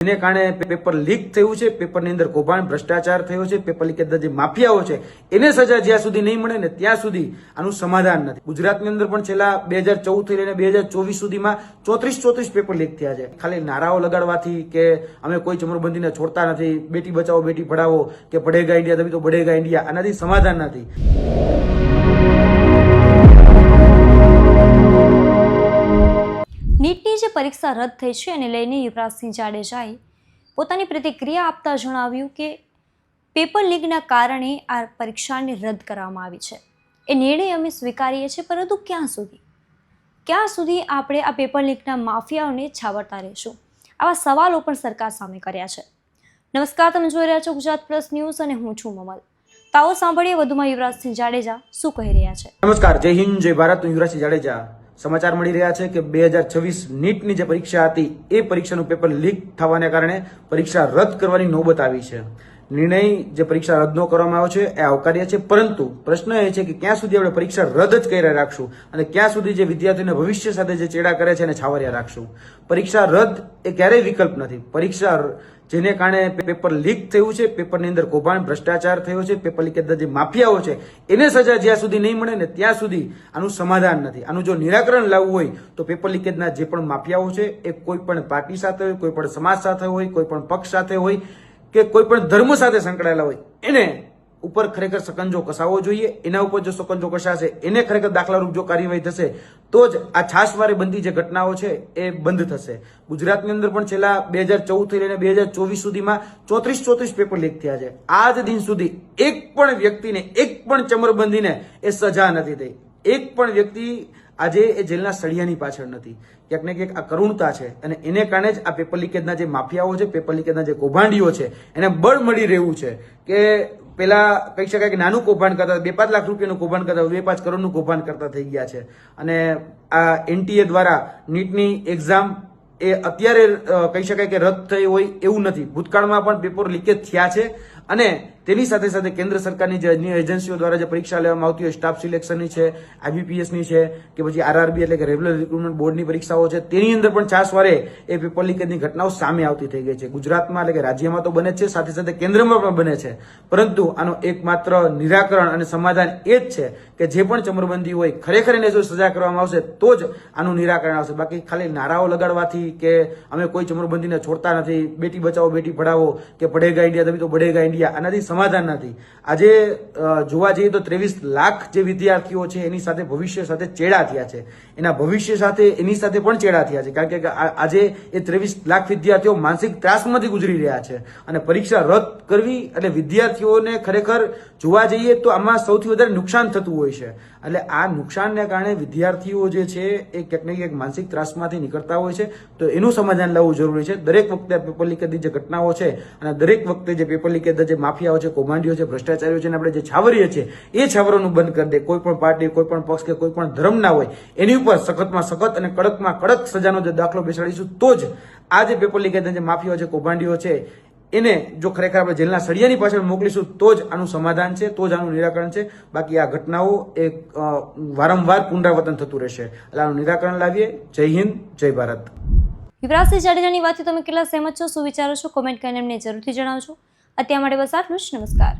જેને કારણે paper leak થયું છે, પેપરની અંદર કૌભાંડ ભ્રષ્ટાચાર થયો છે, પેપર લીકેજના જે માફિયાઓ છે એને સજા જ્યાં સુધી નહીં મળે ને ત્યાં સુધી આનું સમાધાન નથી. ગુજરાતની અંદર પણ છેલ્લા 2014 થી લઈને 2024 સુધીમાં 34 પેપર લીક થયા છે. ખાલી નારાઓ લગાડવાથી કે અમે કોઈ ચમરબંધીને છોડતા નથી, બેટી બચાવો બેટી પઢાવો કે बढ़ेगा इंडिया तभी तो बढ़ेगा इंडिया, આનાથી સમાધાન નથી. નીટની જે પરીક્ષા રદ થઈ છે એને લઈને યુવરાજસિંહ જાડેજાએ પોતાની પ્રતિક્રિયા આપતા જણાવ્યું કે પેપર લીકના કારણે આ પરીક્ષાને રદ કરવામાં આવી છે. એ નિર્ણય અમે સ્વીકારીએ છીએ, પરંતુ ક્યાં સુધી આપણે આ પેપર લીકના માફિયાઓને છાવરતા રહીશું? આવા સવાલો પણ સરકાર સામે કર્યા છે. નમસ્કાર, તમે જોઈ રહ્યા છો ગુજરાત પ્લસ ન્યૂઝ અને હું છું મમલ. તાઓ સાંભળીએ વધુમાં યુવરાજસિંહ જાડેજા શું કહી રહ્યા છે. નમસ્કાર, જય હિન્દ, જય ભારત. હું યુવરાજસિંહ જાડેજા. સમાચાર મળી રહ્યા છે કે 2026 નીટની જે પરીક્ષા હતી એ પરીક્ષાનું પેપર લીક થવાને કારણે પરીક્ષા રદ કરવાની નોબત આવી છે. નિર્ણય જે પરીક્ષા રદ ન કરવામાં આવ્યો છે એ આવકાર્ય છે, પરંતુ પ્રશ્ન એ છે કે ક્યાં સુધી આપણે પરીક્ષા રદ જ કર્યા રાખશું અને ક્યાં સુધી જે વિદ્યાર્થીઓના ભવિષ્ય સાથે જે ચેડા કરે છે એને છાવર્યા રાખશું. પરીક્ષા રદ એ ક્યારેય વિકલ્પ નથી. પરીક્ષા જેને કારણે પેપર લીક થયું છે, પેપરની અંદર કૌભાંડ ભ્રષ્ટાચાર થયો છે, પેપર લીકેજના જે માફિયાઓ છે એને સજા જ્યાં સુધી નહીં મળે ને ત્યાં સુધી આનું સમાધાન નથી. આનું જો નિરાકરણ લાવવું હોય તો પેપર લીકેજના જે પણ માફિયાઓ છે એ કોઈ પણ પાર્ટી સાથે હોય, કોઈ પણ સમાજ સાથે હોય, કોઈ પણ પક્ષ સાથે હોય કે કોઈ પણ ધર્મ સાથે સંકળાયેલા હોય એને ઉપર ખરેખર સકંજો કસાવવો જોઈએ. એના ઉપર જો સકંજો કસાશે, એને ખરેખર દાખલારૂપ જો કાર્યવાહી થશે તો જ આ છાશવારે બનતી જે ઘટનાઓ છે એ બંધ થશે. ગુજરાતની અંદર પણ છેલ્લા 2014 થી લઈને 2024 સુધીમાં 34 પેપર લીક થયા છે. આજ દિન સુધી એક પણ વ્યક્તિને, એક પણ ચમરબંધીને એ સજા નથી થઈ. એક પણ વ્યક્તિ આજે એ જેલના સળિયાની પાછળ નથી. ક્યાંક ને ક્યાંક આ કરુણતા છે અને એને કારણે જ આ પેપર લીકેજના જે માફિયાઓ છે, પેપર લીકેજના જે કૌભાંડીઓ છે એને બળ મળી રહ્યું છે કે પેલા કહી શકાય કે નાનું કૌભાંડ કરતા 2-5 લાખ રૂપિયાનું કૌભાંડ કરતા 2-5 કરોડનું કૌભાંડ કરતા થઈ ગયા છે. અને આ એનટીએ દ્વારા નીટની એક્ઝામ એ અત્યારે કહી શકાય કે રદ થઈ હોય એવું નથી. ભૂતકાળમાં પણ પેપર લીકેજ થયા છે અને તેની સાથે સાથે કેન્દ્ર સરકારની જે અન્ય એજન્સીઓ દ્વારા જે પરીક્ષા લેવામાં આવતી હોય, સ્ટાફ સિલેક્શનની છે, આઈબીપીએસની છે કે પછી આરઆરબી એટલે કે રેગ્યુલર રિક્રુટમેન્ટ બોર્ડની પરીક્ષાઓ છે, તેની અંદર પણ છાશવારે એ પેપર લીકેજની ઘટનાઓ સામે આવતી થઈ ગઈ છે. ગુજરાતમાં એટલે કે રાજ્યમાં તો બને છે, સાથે સાથે કેન્દ્રમાં પણ બને છે, પરંતુ આનો એકમાત્ર નિરાકરણ અને સમાધાન એ જ છે કે જે પણ ચમરબંધી હોય ખરેખર એને જો સજા કરવામાં આવશે તો જ આનું નિરાકરણ આવશે. બાકી ખાલી નારાઓ લગાડવાથી કે અમે કોઈ ચમરબંધીને છોડતા નથી, બેટી બચાવો બેટી પઢાવો કે बढ़ेगा इंडिया तभी तो बढ़ेगा इंडिया, આનાથી સમાધાન નથી. આજે જોવા જઈએ તો 23 લાખ જે વિદ્યાર્થીઓ છે એની સાથે ભવિષ્ય સાથે ચેડા થયા છે. એના ભવિષ્ય સાથે એની સાથે પણ ચેડા થયા છે, કારણ કે આજે એ 23 લાખ વિદ્યાર્થીઓ માનસિક ત્રાસમાંથી ગુજરી રહ્યા છે અને પરીક્ષા રદ કરવી એટલે વિદ્યાર્થીઓને ખરેખર જોવા જઈએ તો આમાં સૌથી વધારે નુકસાન થતું હોય છે. એટલે આ નુકસાનને કારણે વિદ્યાર્થીઓ જે છે એ ક્યાંક ને ક્યાંક માનસિક ત્રાસમાંથી નીકળતા હોય છે. તો એનું સમાધાન લાવવું જરૂરી છે. દરેક વખતે પેપર લીકેજની જે ઘટનાઓ છે અને દરેક વખતે જે પેપર લીકેજના જે માફિયાઓ છે, કૌભાંડીઓ છે, ભ્રષ્ટાચારીઓ છે અને આપણે જે છાવરીએ છીએ એ છાવરોનું બંધ કરી દે. કોઈ પણ પાર્ટી, કોઈ પણ પક્ષ કે કોઈ પણ ધર્મ ના હોય એની ઉપર સખતમાં સખત અને કડકમાં કડક સજાનો જે દાખલો બેસાડીશું તો જ આ જે પેપર લીકેજના જે માફિયાઓ છે, કૌભાંડીઓ છે એને જો ખરેખર આપણે જેલના સળિયાની પાછળ મોકલીશું તો જ આનું સમાધાન છે, તો જ આનું નિરાકરણ છે. બાકી આ ઘટનાઓ એ વારંવાર પુનરાવર્તન થતું રહેશે. એટલે આનું નિરાકરણ લાવીએ. જય હિન્દ, જય ભારત. યુવરાજસિંહ જાડેજાની વાતથી તમે કેટલા સહેમત છો, શું વિચારો છો, કોમેન્ટ કરીને એમને જરૂરથી જણાવજો. અત્યાર માટે બસ આટલું જ. નમસ્કાર.